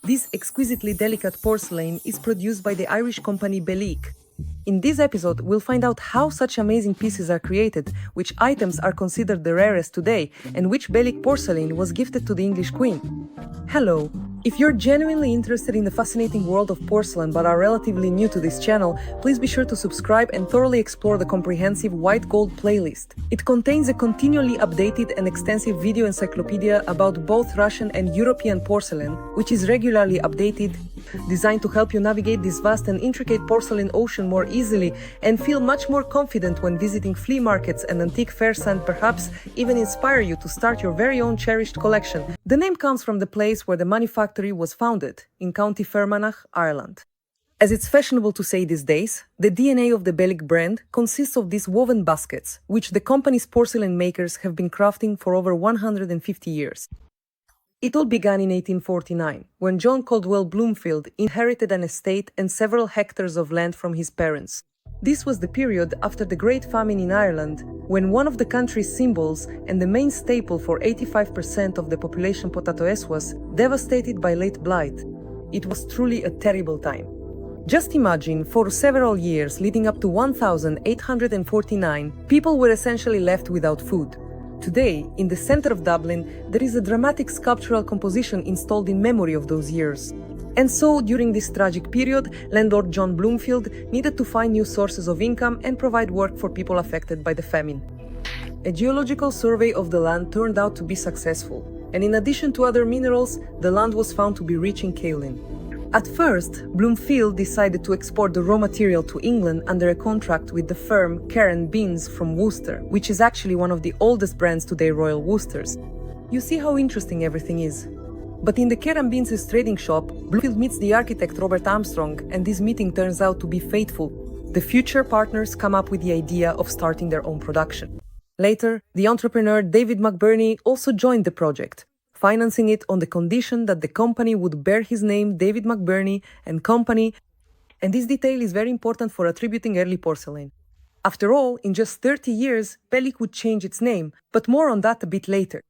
This exquisitely delicate porcelain is produced by the Irish company BELLEEK. In this episode, we'll find out how such amazing pieces are created, which items are considered the rarest today, and which BELLEEK porcelain was gifted to the English Queen. Hello! If you're genuinely interested in the fascinating world of porcelain but are relatively new to this channel, please be sure to subscribe and thoroughly explore the comprehensive White Gold playlist. It contains a continually updated and extensive video encyclopedia about both Russian and European porcelain, which is regularly updated, designed to help you navigate this vast and intricate porcelain ocean more easily and feel much more confident when visiting flea markets and antique fairs, and perhaps even inspire you to start your very own cherished collection. The name comes from the place where the manufactory was founded, in County Fermanagh, Ireland. As it's fashionable to say these days, the DNA of the BELLEEK brand consists of these woven baskets, which the company's porcelain makers have been crafting for over 150 years. It all began in 1849, when John Caldwell Bloomfield inherited an estate and several hectares of land from his parents. This was the period after the Great Famine in Ireland, when one of the country's symbols and the main staple for 85% of the population, potatoes, was devastated by late blight. It was truly a terrible time. Just imagine, for several years leading up to 1849, people were essentially left without food. Today, in the center of Dublin, there is a dramatic sculptural composition installed in memory of those years. And so, during this tragic period, landlord John Bloomfield needed to find new sources of income and provide work for people affected by the famine. A geological survey of the land turned out to be successful, and in addition to other minerals, the land was found to be rich in kaolin. At first, Bloomfield decided to export the raw material to England under a contract with the firm Care & Beans from Worcester, which is actually one of the oldest brands today, Royal Worcesters. You see how interesting everything is. But in the Care & Beans' trading shop, Bloomfield meets the architect Robert Armstrong, and this meeting turns out to be fateful. The future partners come up with the idea of starting their own production. Later, the entrepreneur David McBurney also joined the project, financing it on the condition that the company would bear his name, David McBurney and Company, and this detail is very important for attributing early porcelain. After all, in just 30 years, BELLEEK would change its name, but more on that a bit later.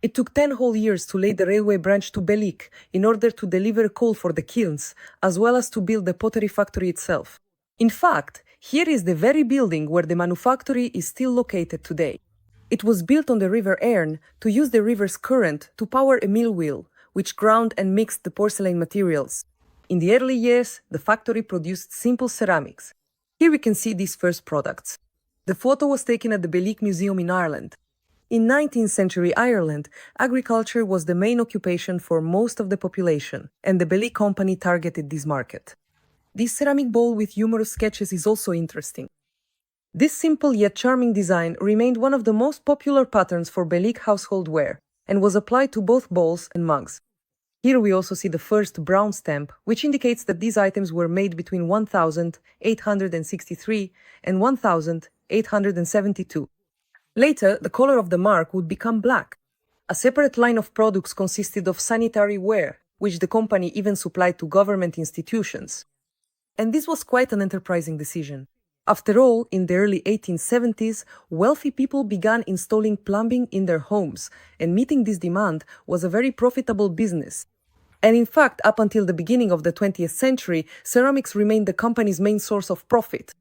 It took 10 whole years to lay the railway branch to BELLEEK in order to deliver coal for the kilns, as well as to build the pottery factory itself. In fact, here is the very building where the manufactory is still located today. It was built on the River Erne to use the river's current to power a mill wheel, which ground and mixed the porcelain materials. In the early years, the factory produced simple ceramics. Here we can see these first products. The photo was taken at the BELLEEK Museum in Ireland. In 19th century Ireland, agriculture was the main occupation for most of the population, and the BELLEEK company targeted this market. This ceramic bowl with humorous sketches is also interesting. This simple yet charming design remained one of the most popular patterns for BELLEEK household wear and was applied to both bowls and mugs. Here we also see the first brown stamp, which indicates that these items were made between 1863 and 1872. Later, the color of the mark would become black. A separate line of products consisted of sanitary ware, which the company even supplied to government institutions. And this was quite an enterprising decision. After all, in the early 1870s, wealthy people began installing plumbing in their homes, and meeting this demand was a very profitable business. And in fact, up until the beginning of the 20th century, ceramics remained the company's main source of profit.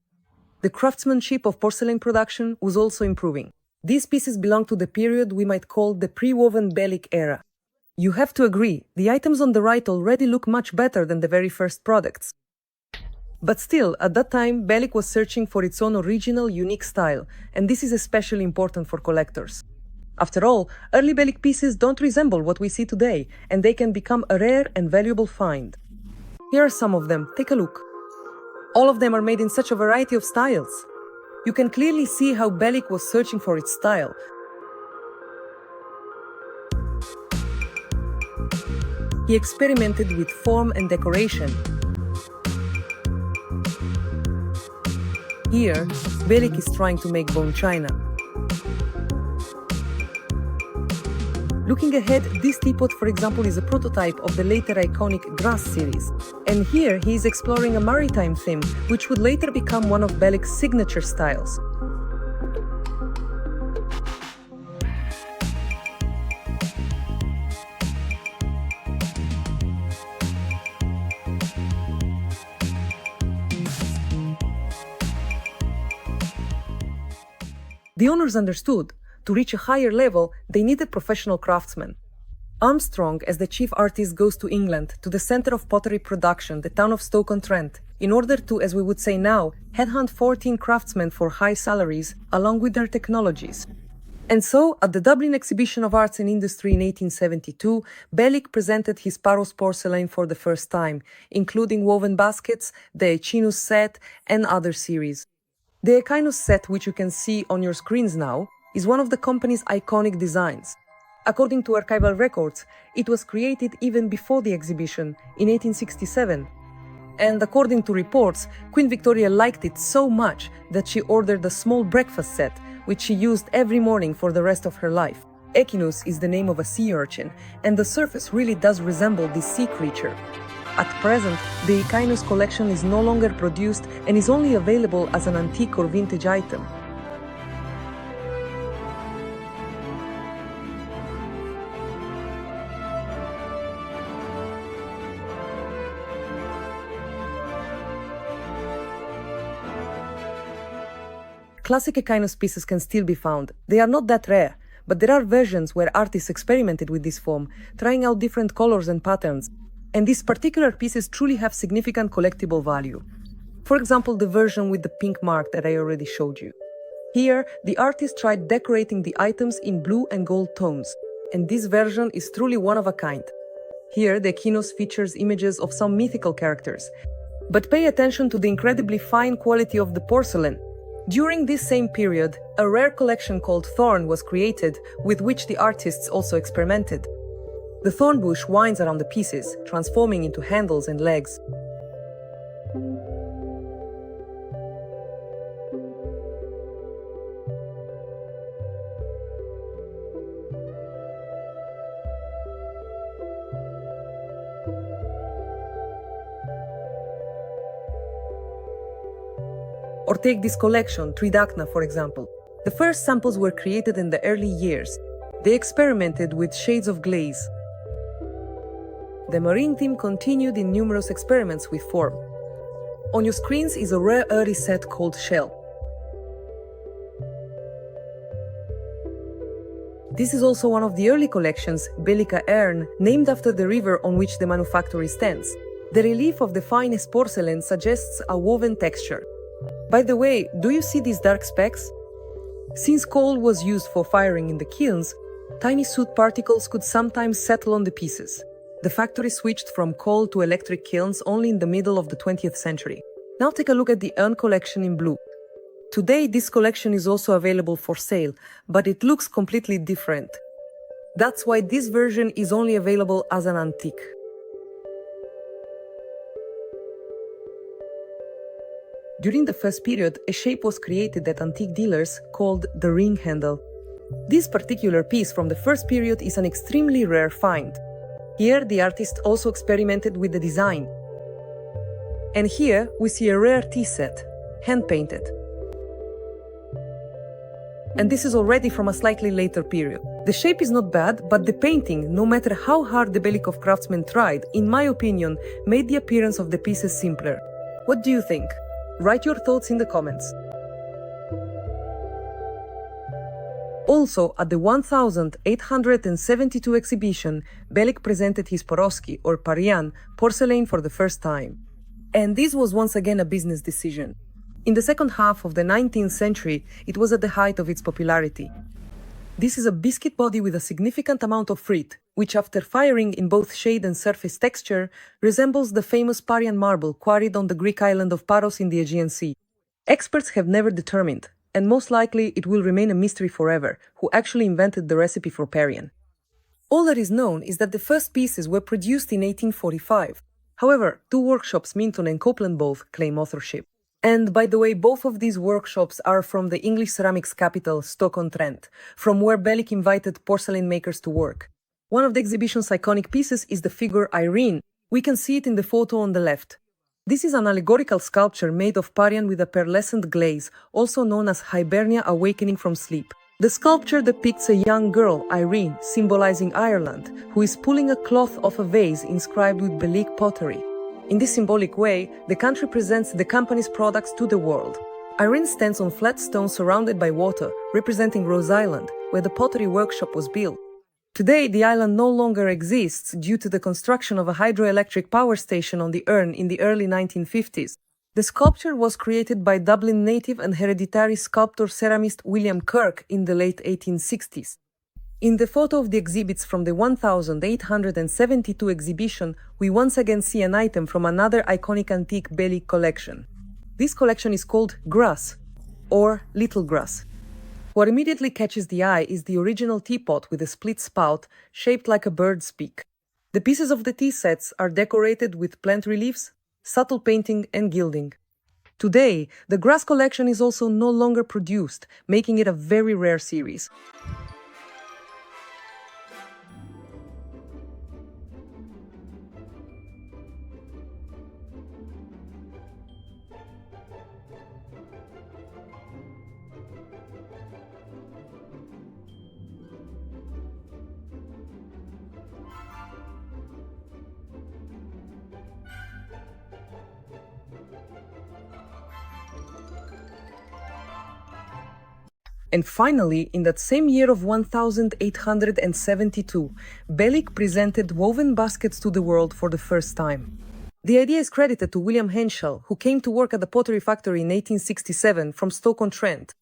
The craftsmanship of porcelain production was also improving. These pieces belong to the period we might call the pre-woven BELLEEK era. You have to agree, the items on the right already look much better than the very first products. But still, at that time, BELLEEK was searching for its own original, unique style, and this is especially important for collectors. After all, early BELLEEK pieces don't resemble what we see today, and they can become a rare and valuable find. Here are some of them, take a look. All of them are made in such a variety of styles. You can clearly see how BELLEEK was searching for its style. He experimented with form and decoration. Here, BELLEEK is trying to make bone china. Looking ahead, this teapot, for example, is a prototype of the later iconic Grass series. And here he is exploring a maritime theme, which would later become one of BELLEEK's signature styles. The owners understood, to reach a higher level, they needed professional craftsmen. Armstrong, as the chief artist, goes to England, to the center of pottery production, the town of Stoke-on-Trent, in order to, as we would say now, headhunt 14 craftsmen for high salaries, along with their technologies. And so, at the Dublin Exhibition of Arts and Industry in 1872, BELLEEK presented his Paros porcelain for the first time, including woven baskets, the Echinus set, and other series. The Echinus set, which you can see on your screens now, is one of the company's iconic designs. According to archival records, it was created even before the exhibition, in 1867. And according to reports, Queen Victoria liked it so much that she ordered a small breakfast set, which she used every morning for the rest of her life. Echinus is the name of a sea urchin, and the surface really does resemble this sea creature. At present, the Echinus collection is no longer produced and is only available as an antique or vintage item. Classic Echinus pieces can still be found. They are not that rare, but there are versions where artists experimented with this form, trying out different colors and patterns. And these particular pieces truly have significant collectible value. For example, the version with the pink mark that I already showed you. Here, the artist tried decorating the items in blue and gold tones, and this version is truly one of a kind. Here, the Echinus features images of some mythical characters. But pay attention to the incredibly fine quality of the porcelain. During this same period, a rare collection called Thorn was created, with which the artists also experimented. The thorn bush winds around the pieces, transforming into handles and legs. Or take this collection, Tridacna, for example. The first samples were created in the early years. They experimented with shades of glaze. The marine theme continued in numerous experiments with form. On your screens is a rare early set called Shell. This is also one of the early collections, Bellica Erne, named after the river on which the manufactory stands. The relief of the finest porcelain suggests a woven texture. By the way, do you see these dark specks? Since coal was used for firing in the kilns, tiny soot particles could sometimes settle on the pieces. The factory switched from coal to electric kilns only in the middle of the 20th century. Now take a look at the urn collection in blue. Today, this collection is also available for sale, but it looks completely different. That's why this version is only available as an antique. During the first period, a shape was created at antique dealers called the ring handle. This particular piece from the first period is an extremely rare find. Here, the artist also experimented with the design. And here, we see a rare tea set, hand-painted. And this is already from a slightly later period. The shape is not bad, but the painting, no matter how hard the Bellick craftsmen tried, in my opinion, made the appearance of the pieces simpler. What do you think? Write your thoughts in the comments. Also, at the 1872 exhibition, Bellick presented his Porosky, or Parian, porcelain for the first time. And this was once again a business decision. In the second half of the 19th century, it was at the height of its popularity. This is a biscuit body with a significant amount of frit, which after firing in both shade and surface texture, resembles the famous Parian marble quarried on the Greek island of Paros in the Aegean Sea. Experts have never determined, and most likely it will remain a mystery forever, who actually invented the recipe for Parian. All that is known is that the first pieces were produced in 1845. However, two workshops, Minton and Copeland both, claim authorship. And by the way, both of these workshops are from the English ceramics capital, Stoke-on-Trent, from where Bellick invited porcelain makers to work. One of the exhibition's iconic pieces is the figure Irene. We can see it in the photo on the left. This is an allegorical sculpture made of Parian with a pearlescent glaze, also known as Hibernia awakening from sleep. The sculpture depicts a young girl, Irene, symbolizing Ireland, who is pulling a cloth off a vase inscribed with BELLEEK pottery. In this symbolic way, the country presents the company's products to the world. Irene stands on flat stones surrounded by water, representing Rose Island, where the pottery workshop was built. Today, the island no longer exists due to the construction of a hydroelectric power station on the Erne in the early 1950s. The sculpture was created by Dublin native and hereditary sculptor ceramist William Kirk in the late 1860s. In the photo of the exhibits from the 1872 exhibition, we once again see an item from another iconic antique BELLEEK collection. This collection is called Grass, or Little Grass. What immediately catches the eye is the original teapot with a split spout shaped like a bird's beak. The pieces of the tea sets are decorated with plant reliefs, subtle painting and gilding. Today, the Grass collection is also no longer produced, making it a very rare series. And finally, in that same year of 1872, BELLEEK presented woven baskets to the world for the first time. The idea is credited to William Henschel, who came to work at the pottery factory in 1867 from Stoke-on-Trent.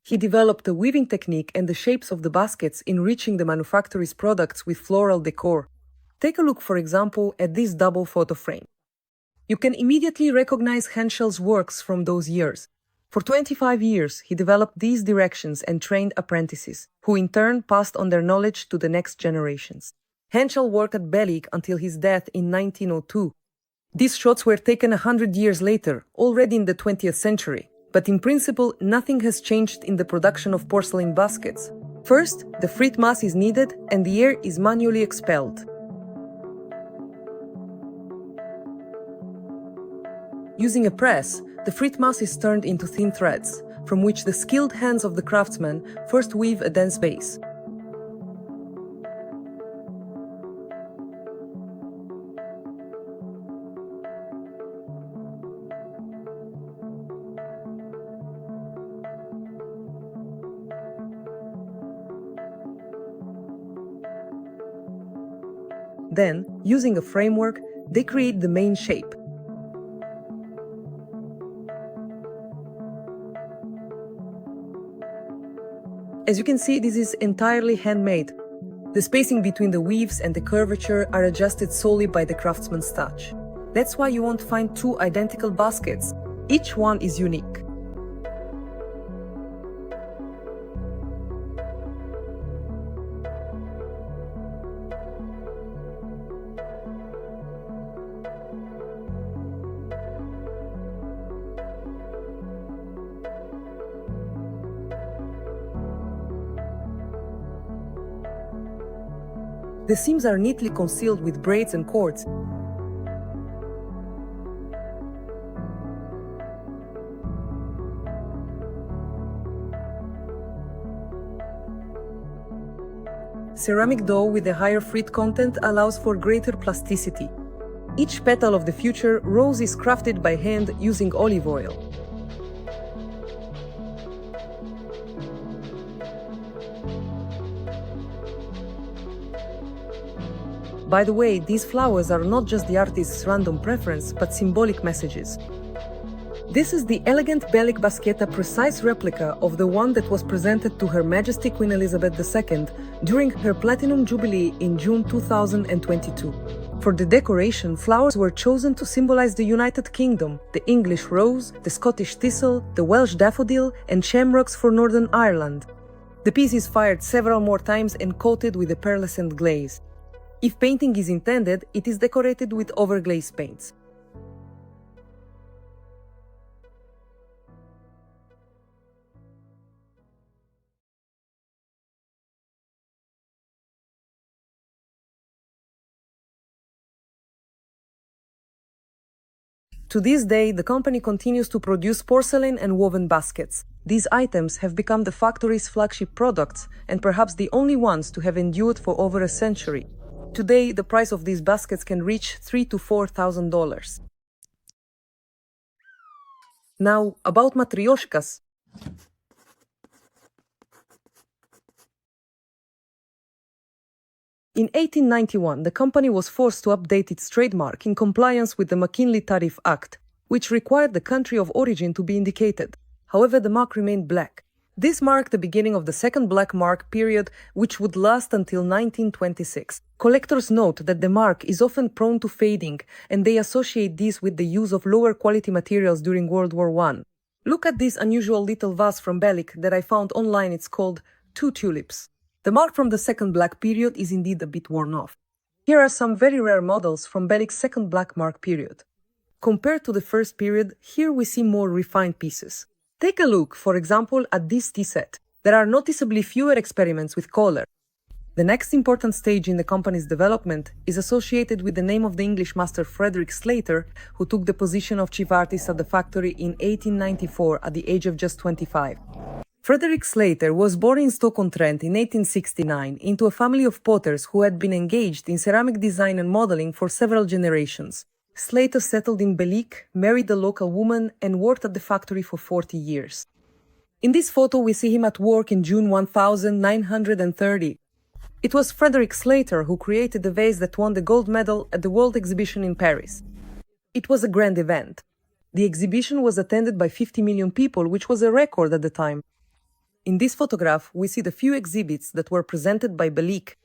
He developed the weaving technique and the shapes of the baskets, enriching the manufacturer's products with floral decor. Take a look, for example, at this double photo frame. You can immediately recognize Henschel's works from those years. For 25 years, he developed these directions and trained apprentices, who in turn passed on their knowledge to the next generations. Henschel worked at BELLEEK until his death in 1902. These shots were taken 100 years later, already in the 20th century. But in principle, nothing has changed in the production of porcelain baskets. First, the frit mass is kneaded and the air is manually expelled. Using a press, the frit mass is turned into thin threads, from which the skilled hands of the craftsman first weave a dense base. Then, using a framework, they create the main shape. As you can see, this is entirely handmade. The spacing between the weaves and the curvature are adjusted solely by the craftsman's touch. That's why you won't find two identical baskets. Each one is unique. The seams are neatly concealed with braids and cords. Ceramic dough with a higher frit content allows for greater plasticity. Each petal of the future rose is crafted by hand using olive oil. By the way, these flowers are not just the artist's random preference, but symbolic messages. This is the elegant BELLEEK Basketa, precise replica of the one that was presented to Her Majesty Queen Elizabeth II during her Platinum Jubilee in June 2022. For the decoration, flowers were chosen to symbolize the United Kingdom, the English rose, the Scottish thistle, the Welsh daffodil, and shamrocks for Northern Ireland. The piece is fired several more times and coated with a pearlescent glaze. If painting is intended, it is decorated with overglaze paints. To this day, the company continues to produce porcelain and woven baskets. These items have become the factory's flagship products and perhaps the only ones to have endured for over a century. Today, the price of these baskets can reach $3,000 to $4,000. Now, about matryoshkas. In 1891, the company was forced to update its trademark in compliance with the McKinley Tariff Act, which required the country of origin to be indicated. However, the mark remained black. This marked the beginning of the second black mark period, which would last until 1926. Collectors note that the mark is often prone to fading, and they associate this with the use of lower quality materials during World War I. Look at this unusual little vase from BELLEEK that I found online. It's called Two Tulips. The mark from the second black period is indeed a bit worn off. Here are some very rare models from BELLEEK's second black mark period. Compared to the first period, here we see more refined pieces. Take a look, for example, at this tea set. There are noticeably fewer experiments with color. The next important stage in the company's development is associated with the name of the English master Frederick Slater, who took the position of chief artist at the factory in 1894 at the age of just 25. Frederick Slater was born in Stoke-on-Trent in 1869 into a family of potters who had been engaged in ceramic design and modeling for several generations. Slater settled in BELLEEK, married a local woman, and worked at the factory for 40 years. In this photo, we see him at work in June 1930. It was Frederick Slater who created the vase that won the gold medal at the World Exhibition in Paris. It was a grand event. The exhibition was attended by 50 million people, which was a record at the time. In this photograph, we see the few exhibits that were presented by BELLEEK.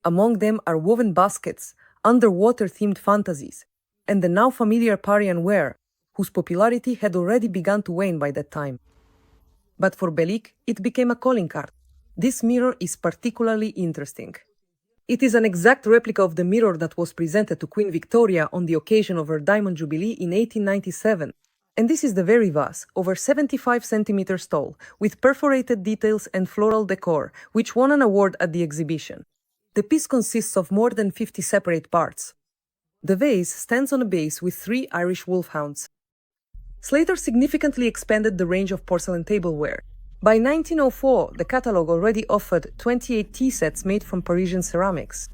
Among them are woven baskets, underwater-themed fantasies, and the now familiar Parian ware, whose popularity had already begun to wane by that time. But for BELLEEK, it became a calling card. This mirror is particularly interesting. It is an exact replica of the mirror that was presented to Queen Victoria on the occasion of her Diamond Jubilee in 1897. And this is the very vase, over 75 centimeters tall, with perforated details and floral decor, which won an award at the exhibition. The piece consists of more than 50 separate parts. The vase stands on a base with 3 Irish wolfhounds. Slater significantly expanded the range of porcelain tableware. By 1904, the catalog already offered 28 tea sets made from Parisian ceramics.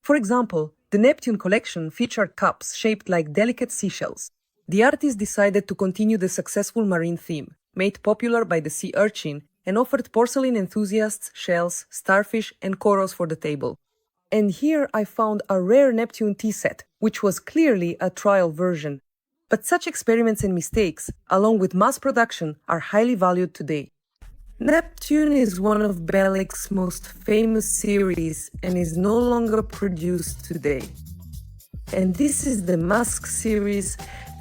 For example, the Neptune collection featured cups shaped like delicate seashells. The artist decided to continue the successful marine theme, made popular by the sea urchin, and offered porcelain enthusiasts shells, starfish, and corals for the table. And here I found a rare Neptune tea set, which was clearly a trial version. But such experiments and mistakes, along with mass production, are highly valued today. Neptune is one of BELLEEK's most famous series and is no longer produced today. And this is the Mask series,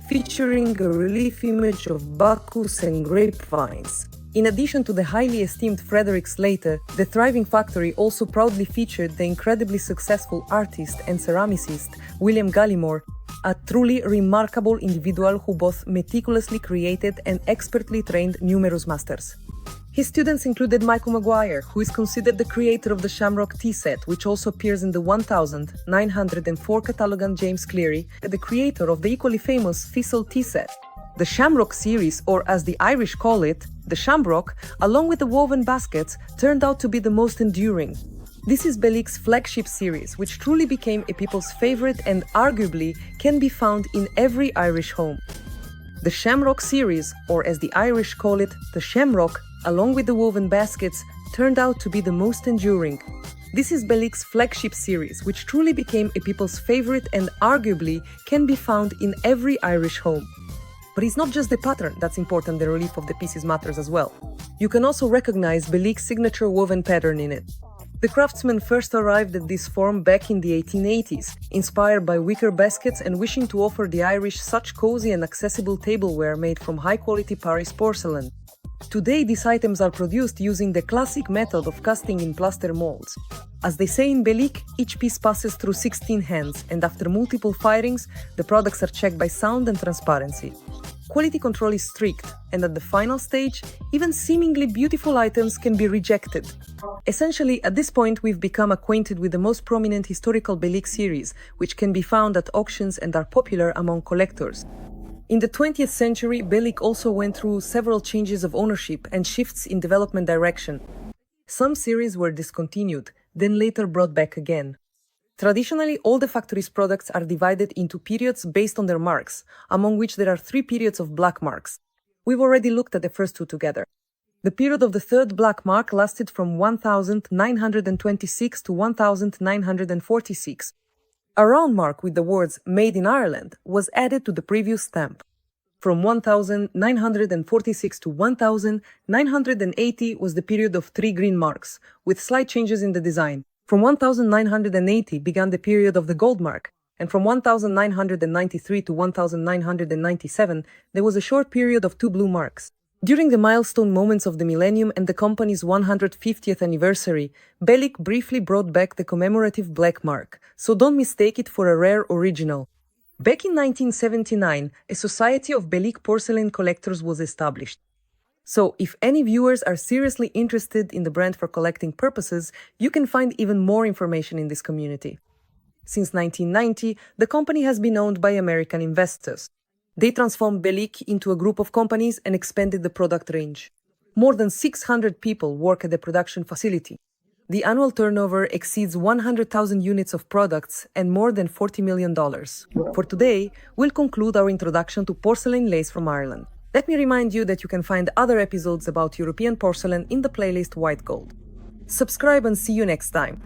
featuring a relief image of Bacchus and grapevines. In addition to the highly esteemed Frederick Slater, the thriving factory also proudly featured the incredibly successful artist and ceramicist William Gallimore, a truly remarkable individual who both meticulously created and expertly trained numerous masters. His students included Michael Maguire, who is considered the creator of the Shamrock tea set, which also appears in the 1904 catalog, and James Cleary, the creator of the equally famous Thistle tea set. The Shamrock series, or as the Irish call it, the Shamrock, along with the woven baskets, turned out to be the most enduring. This is BELLEEK's flagship series, which truly became a people's favorite and arguably can be found in every Irish home. The Shamrock series, or as the Irish call it, the Shamrock, along with the woven baskets, turned out to be the most enduring. This is BELLEEK's flagship series, which truly became a people's favorite and arguably can be found in every Irish home. But it's not just the pattern that's important, the relief of the pieces matters as well. You can also recognize BELLEEK's signature woven pattern in it. The craftsmen first arrived at this form back in the 1880s, inspired by wicker baskets and wishing to offer the Irish such cozy and accessible tableware made from high-quality Paris porcelain. Today, these items are produced using the classic method of casting in plaster molds. As they say in BELLEEK, each piece passes through 16 hands, and after multiple firings, the products are checked by sound and transparency. Quality control is strict, and at the final stage, even seemingly beautiful items can be rejected. Essentially, at this point, we've become acquainted with the most prominent historical BELLEEK series, which can be found at auctions and are popular among collectors. In the 20th century, BELLEEK also went through several changes of ownership and shifts in development direction. Some series were discontinued, then later brought back again. Traditionally, all the factory's products are divided into periods based on their marks, among which there are 3 periods of black marks. We've already looked at the first two together. The period of the third black mark lasted from 1926 to 1946. A round mark with the words "Made in Ireland" was added to the previous stamp. From 1946 to 1980 was the period of three green marks, with slight changes in the design. From 1980 began the period of the gold mark, and from 1993 to 1997 there was a short period of two blue marks. During the milestone moments of the millennium and the company's 150th anniversary, BELLEEK briefly brought back the commemorative black mark, so don't mistake it for a rare original. Back in 1979, a society of BELLEEK porcelain collectors was established. So, if any viewers are seriously interested in the brand for collecting purposes, you can find even more information in this community. Since 1990, the company has been owned by American investors. They transformed BELLEEK into a group of companies and expanded the product range. More than 600 people work at the production facility. The annual turnover exceeds 100,000 units of products and more than $40 million. For today, we'll conclude our introduction to porcelain lace from Ireland. Let me remind you that you can find other episodes about European porcelain in the playlist White Gold. Subscribe and see you next time.